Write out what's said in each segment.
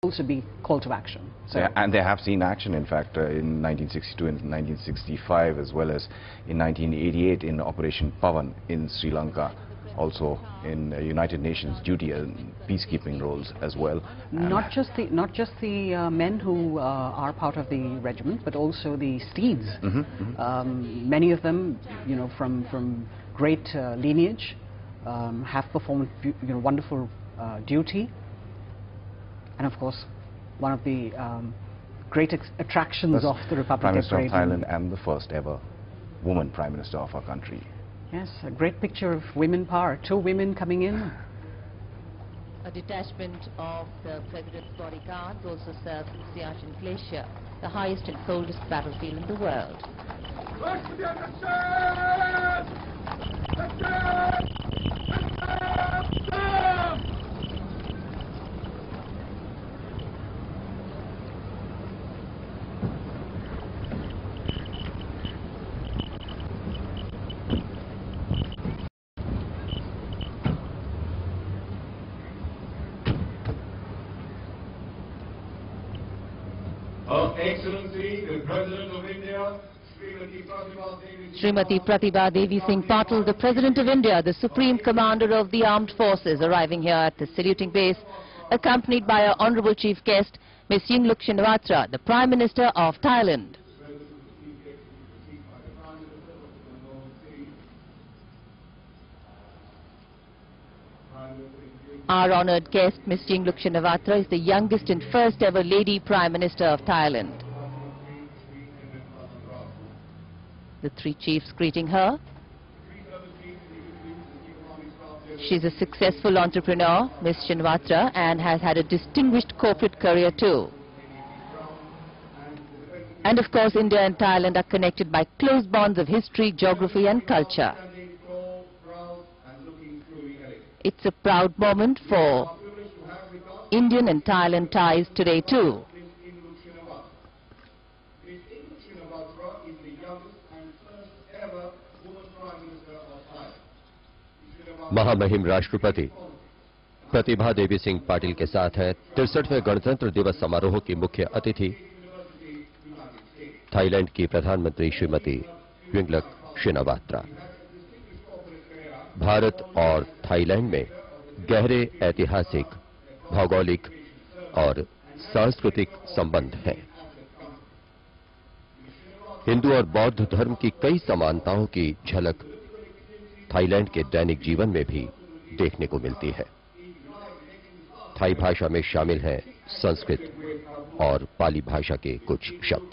also be call to action. So yeah, and they have seen action, in fact, in 1962 and 1965, as well as in 1988 in Operation Pavan in Sri Lanka, also in United Nations duty and peacekeeping roles as well. not just the men who are part of the regiment, but also the steeds. Many of them, you know, from great lineage, have performed wonderful duty. And of course, one of the great attractions of the Republic Prime Minister Day of Parade. Thailand and the first ever woman Prime Minister of our country. Yes, a great picture of women power. 2 women coming in. A detachment of the President's bodyguards also served Siachen Glacier, the highest and coldest battlefield in the world. Her Excellency, the President of India, Srimati Pratibha Devi Singh Patil, the President of India, the Supreme Commander of the Armed Forces, arriving here at the saluting base, accompanied by our Honourable Chief Guest, Ms. Yingluck Shinawatra, the Prime Minister of Thailand. Our honoured guest, Ms. Yingluck Shinawatra, is the youngest and first ever Lady Prime Minister of Thailand. The 3 chiefs greeting her. She's a successful entrepreneur, Ms. Shinawatra, and has had a distinguished corporate career too. And of course, India and Thailand are connected by close bonds of history, geography and culture. It's a proud moment for Indian and Thailand ties today too. महामहिम राष्ट्रपति प्रतिभा देवी सिंह पाटिल के साथ हैं 63वें गणतंत्र दिवस समारोह की मुख्य अतिथि थाईलैंड की प्रधानमंत्री श्रीमती यिंगलक शिनावात्रा। भारत और थाईलैंड में गहरे ऐतिहासिक, भौगोलिक और सांस्कृतिक संबंध हैं। हिंदू और बौद्ध धर्म की कई समानताओं की झलक थाईलैंड के दैनिक जीवन में भी देखने को मिलती है। थाई भाषा में शामिल हैं संस्कृत और पाली भाषा के कुछ शब्द।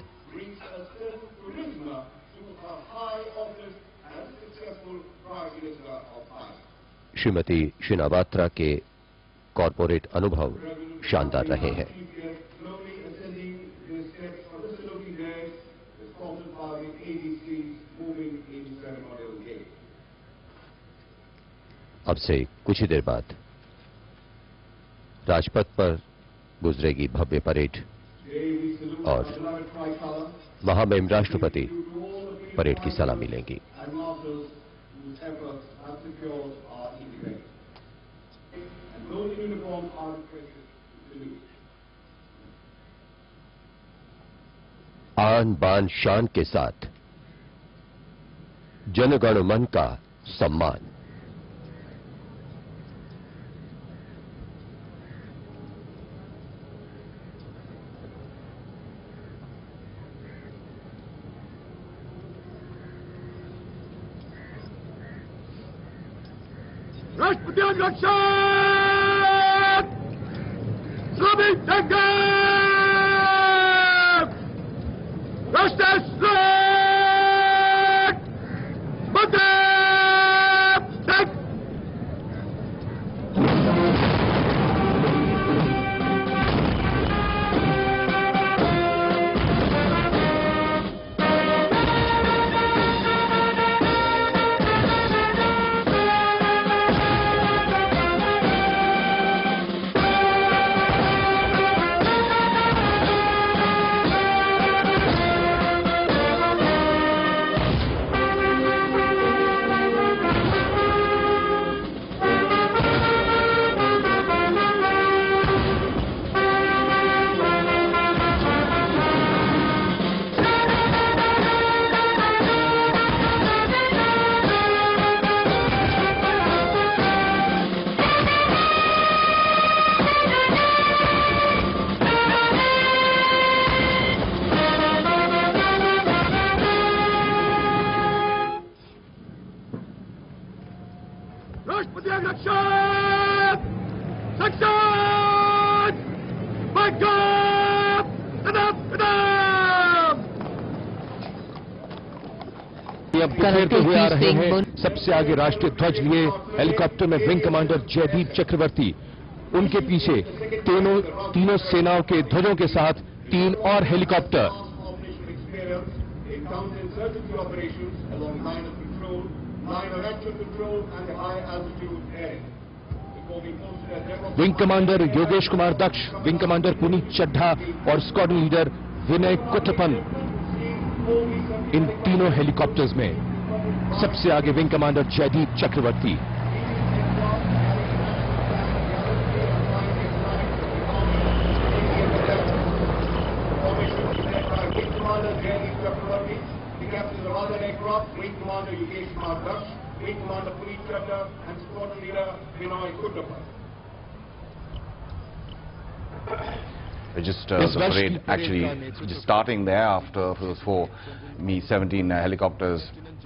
श्रीमती शिनावात्रा के कॉरपोरेट अनुभव शानदार रहे हैं। अब से कुछ ही देर बाद राजपथ पर गुजरेगी भव्य परेड और महामहिम राष्ट्रपति परेड की सलामी लेंगी। आन बान शान के साथ जनगण मन का सम्मान। Rashputian Rakshan! Slavic Tangav! Rashtasrak! Madhav! Tak! अब बिखेरते हुए आ रहे हैं। सबसे आगे राष्ट्रीय ध्वज लिए हेलीकॉप्टर में विंग कमांडर जयदीप चक्रवर्ती, उनके पीछे तीनों सेनाओं के ध्वजों के साथ 3 और helicopter. Wing commander Yogesh Kumar Daksh, wing commander Puneet Chadha और स्क्वाड्रन लीडर विनय कुट्टपन, इन तीनों हेलीकॉप्टर्स में सबसे आगे wing commander Jaideep Chakraborty. Wing Commander Yogesh Kumar Daksh, Wing Commander Puneet Chadha, and Squadron Leader Vinay Kuttappan. Just the parade actually just starting there after those 4 Mi-17 helicopters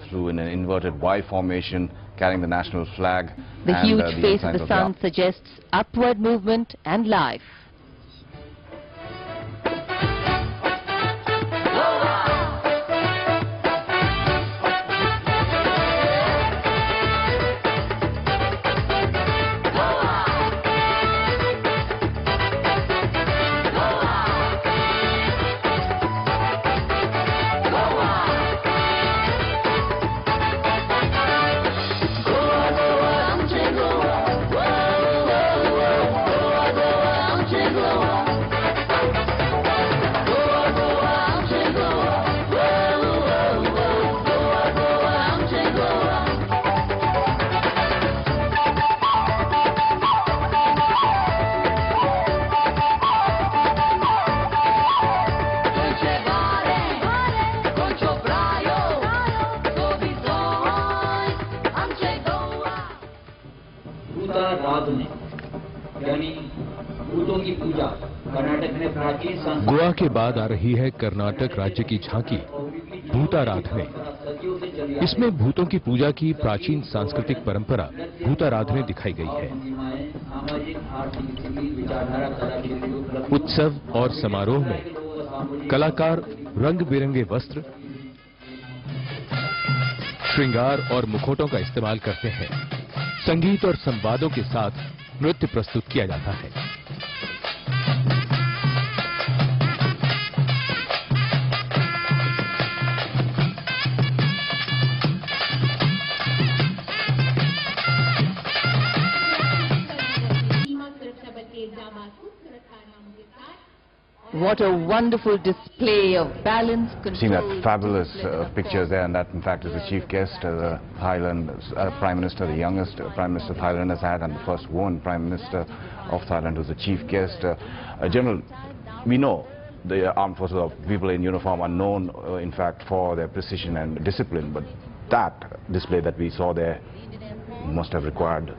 flew in an inverted Y formation carrying the national flag. The and, huge face of the sun suggests upward movement and life. Goa के बाद आ रही है कर्नाटक राज्य की झांकी भूताराधने। इसमें भूतों की पूजा की प्राचीन सांस्कृतिक परंपरा भूताराधने दिखाई गई है। उत्सव और समारोह में कलाकार रंग बिरंगे वस्त्र, श्रृंगार और मुखौटों का इस्तेमाल करते हैं। संगीत और संवादों के साथ नृत्य प्रस्तुत किया जाता है। What a wonderful display of balance, control. Seen that fabulous pictures there, and that in fact is the chief guest, the Thailand Prime Minister, the youngest Prime Minister Thailand has had, and the first woman Prime Minister of Thailand who's the chief guest. General, we know the armed forces of people in uniform are known in fact for their precision and discipline, but that display that we saw there must have required,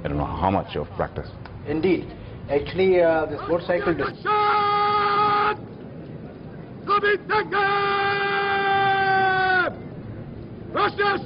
I don't know how much of practice. Indeed. Actually, this motorcycle... Russia,